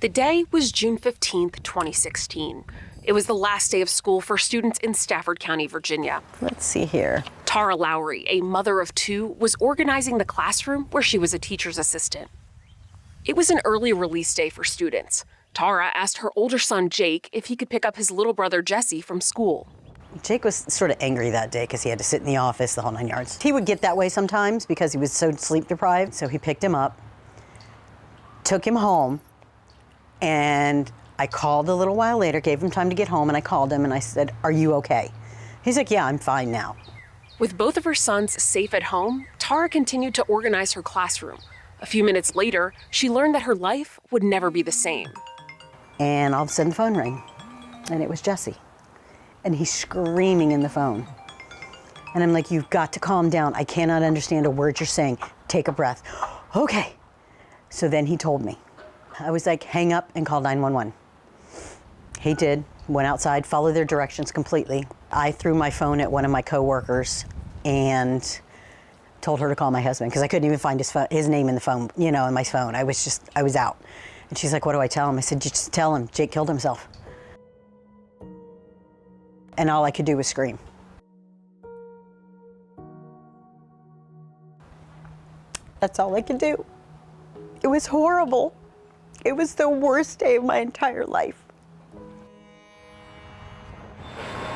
The day was June 15th, 2016. It was the last day of school for students in Stafford County, Virginia. Let's see here. Tara Lowry, a mother of two, was organizing the classroom where she was a teacher's assistant. It was an early release day for students. Tara asked her older son, Jake, if he could pick up his little brother, Jesse, from school. Jake was sort of angry that day because he had to sit in the office the whole 9 yards. He would get that way sometimes because he was so sleep deprived. So he picked him up, took him home, and I called a little while later, gave him time to get home, and I called him and I said, "Are you okay?" He's like, "Yeah, I'm fine now." With both of her sons safe at home, Tara continued to organize her classroom. A few minutes later, she learned that her life would never be the same. And all of a sudden the phone rang, and it was Jesse. And he's screaming in the phone. And I'm like, "You've got to calm down. I cannot understand a word you're saying. Take a breath." Okay. So then he told me. I was like, "Hang up and call 911. He did, went outside, followed their directions completely. I threw my phone at one of my coworkers and told her to call my husband because I couldn't even find his name in the phone, in my phone. I was out. And she's like, "What do I tell him?" I said, "Just tell him Jake killed himself." And all I could do was scream. That's all I could do. It was horrible. It was the worst day of my entire life.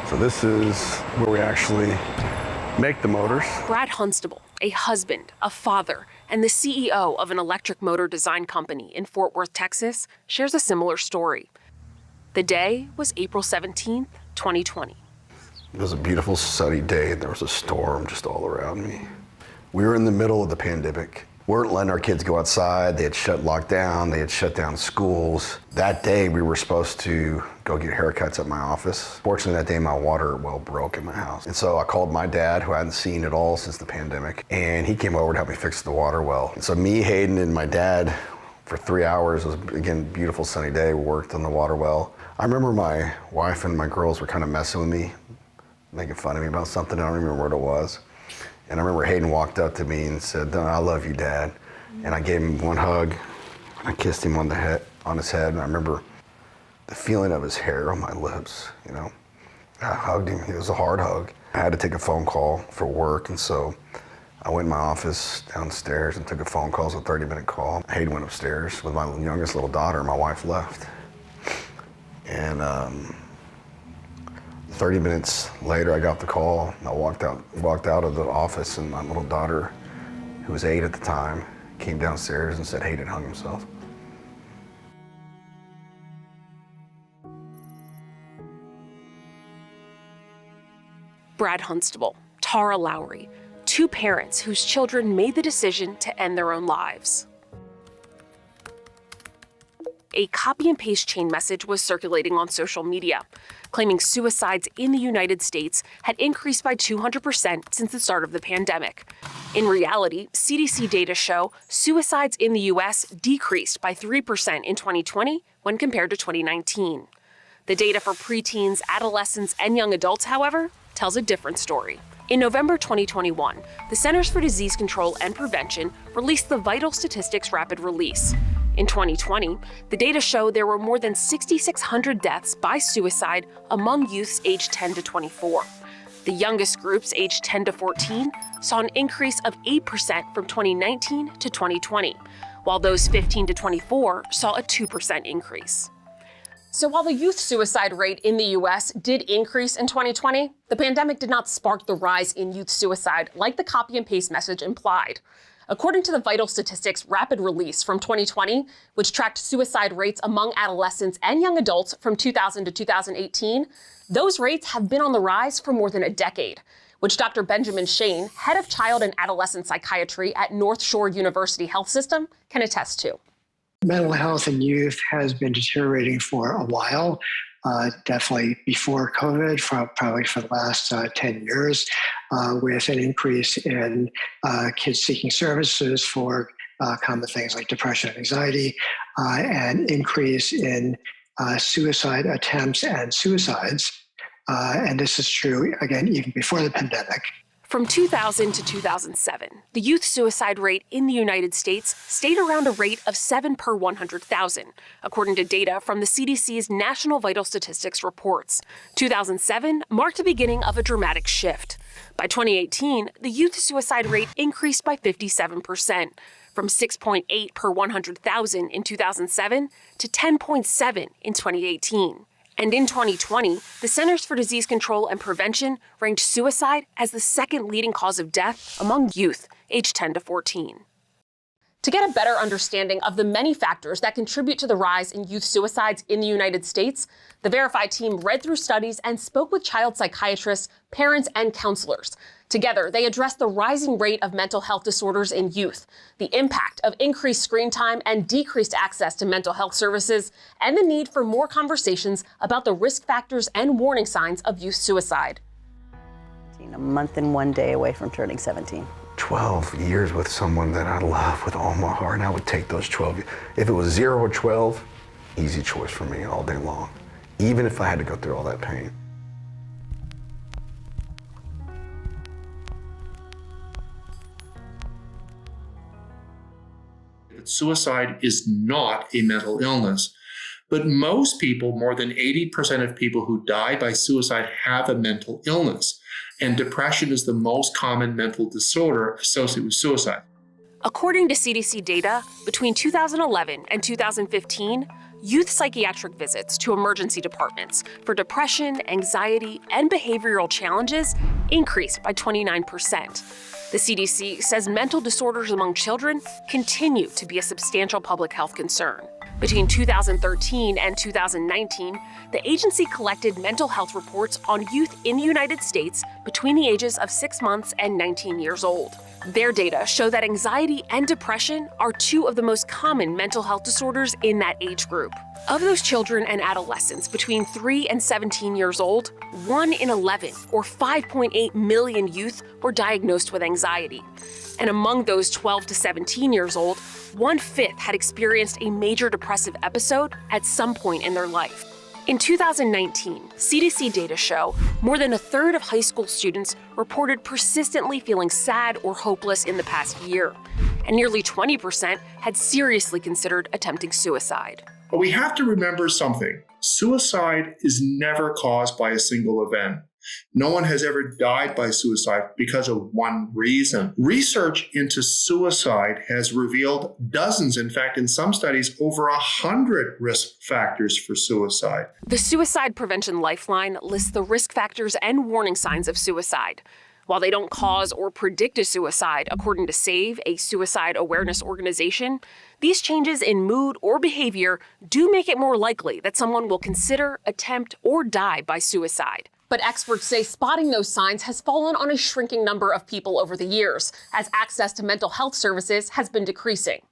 So this is where we actually make the motors. Brad Hunstable, a husband, a father, and the CEO of an electric motor design company in Fort Worth, Texas, shares a similar story. The day was April 17th, 2020. It was a beautiful sunny day and there was a storm just all around me. We were in the middle of the pandemic. We weren't letting our kids go outside. They had locked down. They had shut down schools. That day we were supposed to go get haircuts at my office. Fortunately that day my water well broke in my house. And so I called my dad, who I hadn't seen at all since the pandemic, and he came over to help me fix the water well. And so me, Hayden, and my dad for 3 hours, it was again a beautiful sunny day, we worked on the water well. I remember my wife and my girls were kind of messing with me, making fun of me about something. I don't remember what it was. And I remember Hayden walked up to me and said, "I love you, Dad." And I gave him one hug. I kissed him on his head. And I remember the feeling of his hair on my lips, I hugged him. It was a hard hug. I had to take a phone call for work. And so I went in my office downstairs and took a phone call. It was a 30-minute call. Hayden went upstairs with my youngest little daughter. My wife left. And 30 minutes later, I got the call. I walked out of the office, and my little daughter, who was 8 at the time, came downstairs and said Hayden hung himself. Brad Hunstable, Tara Lowry, two parents whose children made the decision to end their own lives. A copy and paste chain message was circulating on social media, claiming suicides in the United States had increased by 200% since the start of the pandemic. In reality, CDC data show suicides in the U.S. decreased by 3% in 2020 when compared to 2019. The data for preteens, adolescents, and young adults, however, tells a different story. In November 2021, the Centers for Disease Control and Prevention released the Vital Statistics Rapid Release. In 2020, the data showed there were more than 6,600 deaths by suicide among youths aged 10 to 24. The youngest groups, aged 10 to 14, saw an increase of 8% from 2019 to 2020, while those 15 to 24 saw a 2% increase. So while the youth suicide rate in the U.S. did increase in 2020, the pandemic did not spark the rise in youth suicide like the copy and paste message implied. According to the Vital Statistics Rapid Release from 2020, which tracked suicide rates among adolescents and young adults from 2000 to 2018, those rates have been on the rise for more than a decade, which Dr. Benjamin Shane, head of child and adolescent psychiatry at North Shore University Health System, can attest to. Mental health in youth has been deteriorating for a while, definitely before COVID, probably for the last 10 years, with an increase in kids seeking services for common things like depression and anxiety, and increase in suicide attempts and suicides. And this is true, again, even before the pandemic. From 2000 to 2007, the youth suicide rate in the United States stayed around a rate of 7 per 100,000, according to data from the CDC's National Vital Statistics reports. 2007 marked the beginning of a dramatic shift. By 2018, the youth suicide rate increased by 57%, from 6.8 per 100,000 in 2007 to 10.7 in 2018. And in 2020, the Centers for Disease Control and Prevention ranked suicide as the second leading cause of death among youth aged 10 to 14. To get a better understanding of the many factors that contribute to the rise in youth suicides in the United States, the Verify team read through studies and spoke with child psychiatrists, parents, and counselors. Together, they addressed the rising rate of mental health disorders in youth, the impact of increased screen time and decreased access to mental health services, and the need for more conversations about the risk factors and warning signs of youth suicide. A month and 1 day away from turning 17. 12 years with someone that I love with all my heart, and I would take those 12 years. If it was 0 or 12, easy choice for me all day long, even if I had to go through all that pain. Suicide is not a mental illness, but most people, more than 80% of people who die by suicide, have a mental illness. And depression is the most common mental disorder associated with suicide. According to CDC data, between 2011 and 2015, youth psychiatric visits to emergency departments for depression, anxiety, and behavioral challenges increased by 29%. The CDC says mental disorders among children continue to be a substantial public health concern. Between 2013 and 2019, the agency collected mental health reports on youth in the United States between the ages of 6 months and 19 years old. Their data show that anxiety and depression are two of the most common mental health disorders in that age group. Of those children and adolescents between 3 and 17 years old, 1 in 11, or 5.8 million youth, were diagnosed with anxiety. And among those 12 to 17 years old, 1/5 had experienced a major depressive episode at some point in their life. In 2019, CDC data show more than a third of high school students reported persistently feeling sad or hopeless in the past year, and nearly 20% had seriously considered attempting suicide. But we have to remember something. Suicide is never caused by a single event. No one has ever died by suicide because of one reason. Research into suicide has revealed dozens, in fact, in some studies, over 100 risk factors for suicide. The Suicide Prevention Lifeline lists the risk factors and warning signs of suicide. While they don't cause or predict a suicide, according to SAVE, a suicide awareness organization, these changes in mood or behavior do make it more likely that someone will consider, attempt, or die by suicide. But experts say spotting those signs has fallen on a shrinking number of people over the years, as access to mental health services has been decreasing.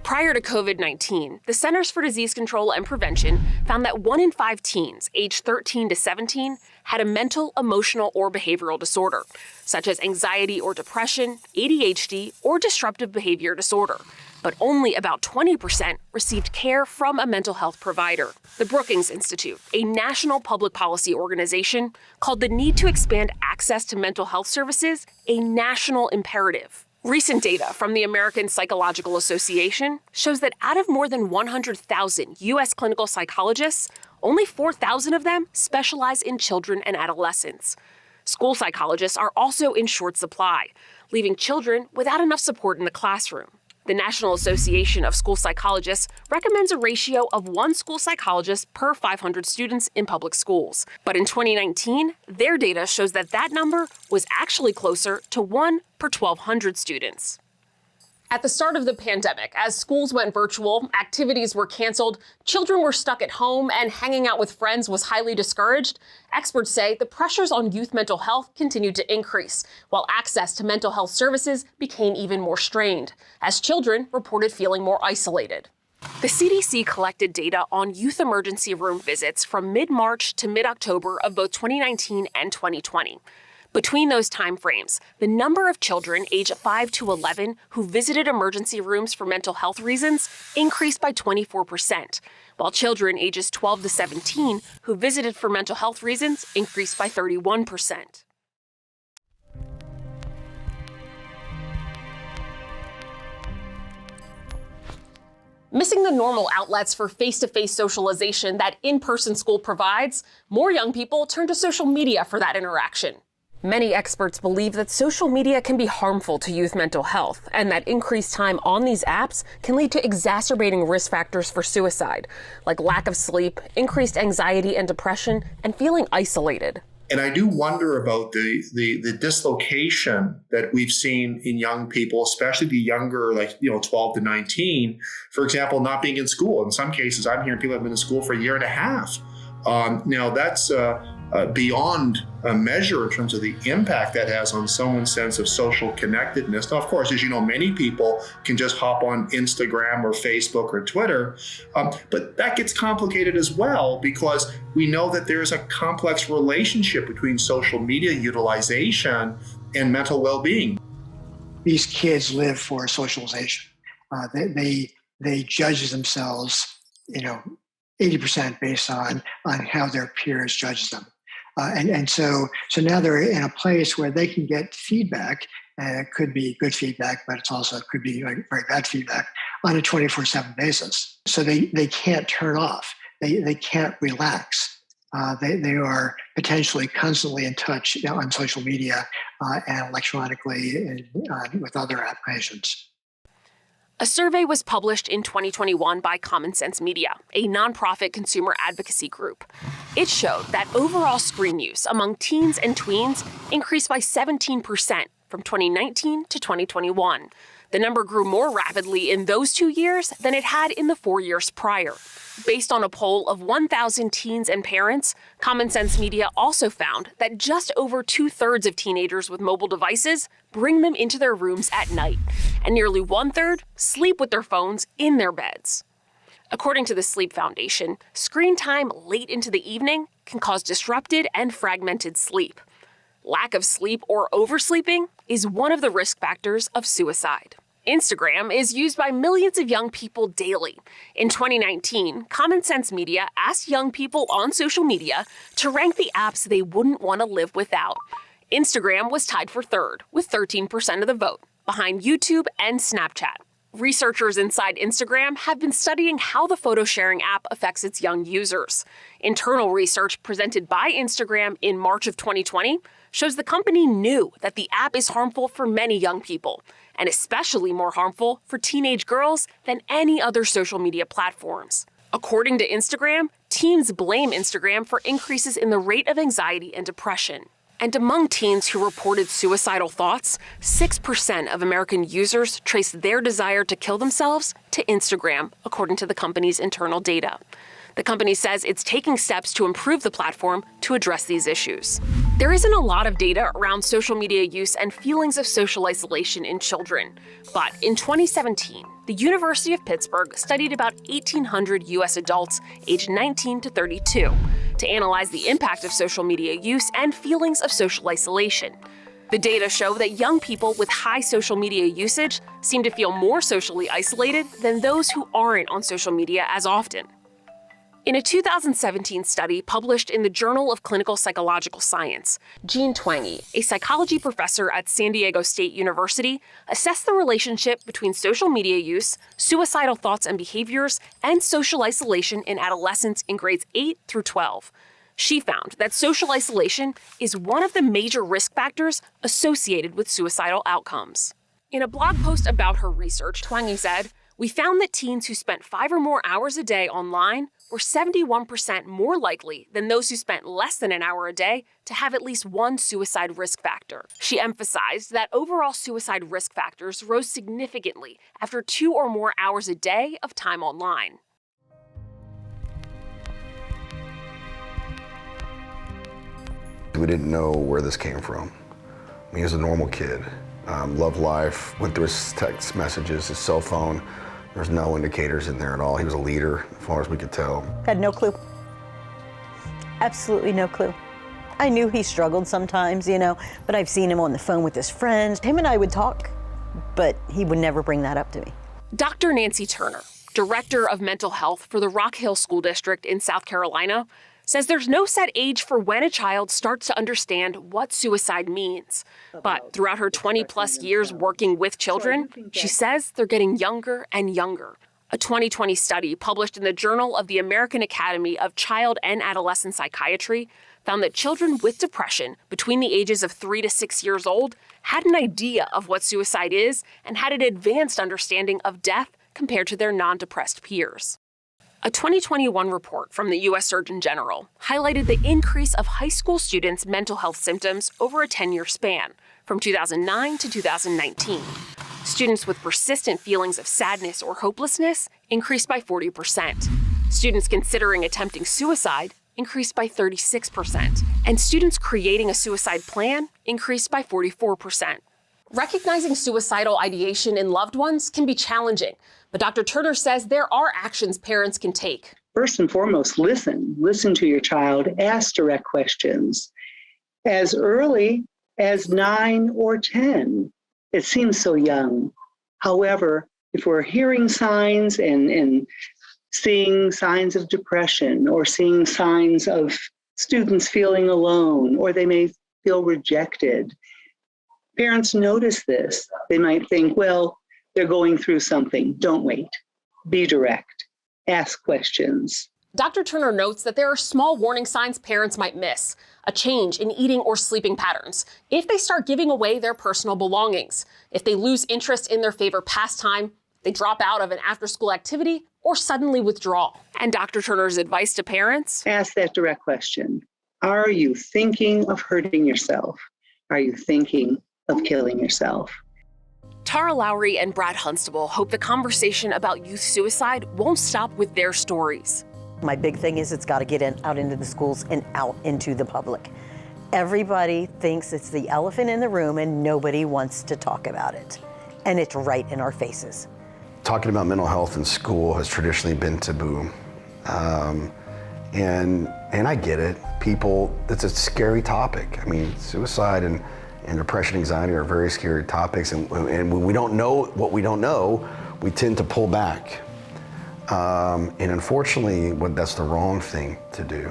Prior to COVID-19, the Centers for Disease Control and Prevention found that 1 in 5 teens aged 13 to 17 had a mental, emotional, or behavioral disorder, such as anxiety or depression, ADHD, or disruptive behavior disorder. But only about 20% received care from a mental health provider. The Brookings Institute, a national public policy organization, called the need to expand access to mental health services a national imperative. Recent data from the American Psychological Association shows that out of more than 100,000 U.S. clinical psychologists, only 4,000 of them specialize in children and adolescents. School psychologists are also in short supply, leaving children without enough support in the classroom. The National Association of School Psychologists recommends a ratio of 1 school psychologist per 500 students in public schools. But in 2019, their data shows that that number was actually closer to 1 per 1,200 students. At the start of the pandemic, as schools went virtual, activities were canceled, children were stuck at home, and hanging out with friends was highly discouraged, experts say the pressures on youth mental health continued to increase, while access to mental health services became even more strained, as children reported feeling more isolated. The CDC collected data on youth emergency room visits from mid-March to mid-October of both 2019 and 2020. Between those time frames, the number of children aged 5 to 11 who visited emergency rooms for mental health reasons increased by 24%, while children ages 12 to 17 who visited for mental health reasons increased by 31%. Missing the normal outlets for face-to-face socialization that in-person school provides, more young people turn to social media for that interaction. Many experts believe that social media can be harmful to youth mental health, and that increased time on these apps can lead to exacerbating risk factors for suicide, like lack of sleep, increased anxiety and depression, and feeling isolated. And I do wonder about the dislocation that we've seen in young people, especially the younger, 12 to 19, for example, not being in school. In some cases, I'm hearing people have been in school for a year and a half. Now, that's beyond a measure in terms of the impact that has on someone's sense of social connectedness. Now, of course, as you know, many people can just hop on Instagram or Facebook or Twitter, but that gets complicated as well because we know that there is a complex relationship between social media utilization and mental well-being. These kids live for socialization. They judge themselves, 80% based on how their peers judge them. And so now they're in a place where they can get feedback, and it could be good feedback, but it could be very bad feedback on a 24/7 basis. So they can't turn off. They can't relax. They are potentially constantly in touch on social media and electronically and with other applications. A survey was published in 2021 by Common Sense Media, a nonprofit consumer advocacy group. It showed that overall screen use among teens and tweens increased by 17% from 2019 to 2021. The number grew more rapidly in those 2 years than it had in the 4 years prior. Based on a poll of 1,000 teens and parents, Common Sense Media also found that just over 2/3 of teenagers with mobile devices bring them into their rooms at night, and nearly 1/3 sleep with their phones in their beds. According to the Sleep Foundation, screen time late into the evening can cause disrupted and fragmented sleep. Lack of sleep or oversleeping is one of the risk factors of suicide. Instagram is used by millions of young people daily. In 2019, Common Sense Media asked young people on social media to rank the apps they wouldn't want to live without. Instagram was tied for third, with 13% of the vote, behind YouTube and Snapchat. Researchers inside Instagram have been studying how the photo sharing app affects its young users. Internal research presented by Instagram in March of 2020 shows the company knew that the app is harmful for many young people, and especially more harmful for teenage girls than any other social media platforms. According to Instagram, teens blame Instagram for increases in the rate of anxiety and depression. And among teens who reported suicidal thoughts, 6% of American users traced their desire to kill themselves to Instagram, according to the company's internal data. The company says it's taking steps to improve the platform to address these issues. There isn't a lot of data around social media use and feelings of social isolation in children, but in 2017, the University of Pittsburgh studied about 1,800 U.S. adults aged 19 to 32 to analyze the impact of social media use and feelings of social isolation. The data show that young people with high social media usage seem to feel more socially isolated than those who aren't on social media as often. In a 2017 study published in the Journal of Clinical Psychological Science, Jean Twenge, a psychology professor at San Diego State University, assessed the relationship between social media use, suicidal thoughts and behaviors, and social isolation in adolescents in grades 8 through 12. She found that social isolation is one of the major risk factors associated with suicidal outcomes. In a blog post about her research, Twenge said, "We found that teens who spent 5 or more hours a day online were 71% more likely than those who spent less than an hour a day to have at least one suicide risk factor." She emphasized that overall suicide risk factors rose significantly after 2 or more hours a day of time online. We didn't know where this came from. I mean, he was a normal kid, loved life, went through his text messages, his cell phone. There's no indicators in there at all. He was a leader, as far as we could tell. Had no clue. Absolutely no clue. I knew he struggled sometimes, but I've seen him on the phone with his friends. Him and I would talk, but he would never bring that up to me. Dr. Nancy Turner, Director of Mental Health for the Rock Hill School District in South Carolina, says there's no set age for when a child starts to understand what suicide means. But throughout her 20-plus years working with children, she says they're getting younger and younger. A 2020 study published in the Journal of the American Academy of Child and Adolescent Psychiatry found that children with depression between the ages of 3 to 6 years old had an idea of what suicide is and had an advanced understanding of death compared to their non-depressed peers. A 2021 report from the U.S. Surgeon General highlighted the increase of high school students' mental health symptoms over a 10-year span, from 2009 to 2019. Students with persistent feelings of sadness or hopelessness increased by 40%. Students considering attempting suicide increased by 36%. And students creating a suicide plan increased by 44%. Recognizing suicidal ideation in loved ones can be challenging, but Dr. Turner says there are actions parents can take. First and foremost, listen to your child, ask direct questions. As early as 9 or 10, it seems so young. However, if we're hearing signs and seeing signs of depression or seeing signs of students feeling alone, or they may feel rejected, parents notice this. They might think, well, they're going through something. Don't wait. Be direct. Ask questions. Dr. Turner notes that there are small warning signs parents might miss: a change in eating or sleeping patterns, if they start giving away their personal belongings, if they lose interest in their favorite pastime, they drop out of an after-school activity, or suddenly withdraw. And Dr. Turner's advice to parents? Ask that direct question. Are you thinking of hurting yourself? Are you thinking of killing yourself? Tara Lowry and Brad Hunstable hope the conversation about youth suicide won't stop with their stories. My big thing is it's got to get out into the schools and out into the public. Everybody thinks it's the elephant in the room and nobody wants to talk about it. And it's right in our faces. Talking about mental health in school has traditionally been taboo. And I get it. It's a scary topic. I mean, suicide and depression, anxiety are very scary topics. And when we don't know what we don't know, we tend to pull back. And unfortunately, that's the wrong thing to do.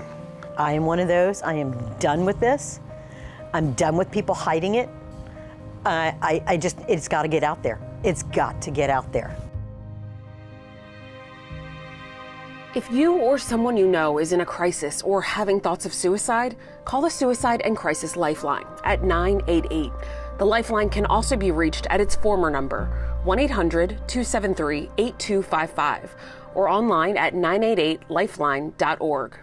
I am one of those. I am done with this. I'm done with people hiding it. It's got to get out there. It's got to get out there. If you or someone you know is in a crisis or having thoughts of suicide, call the Suicide and Crisis Lifeline at 988. The Lifeline can also be reached at its former number, 1-800-273-8255, or online at 988lifeline.org.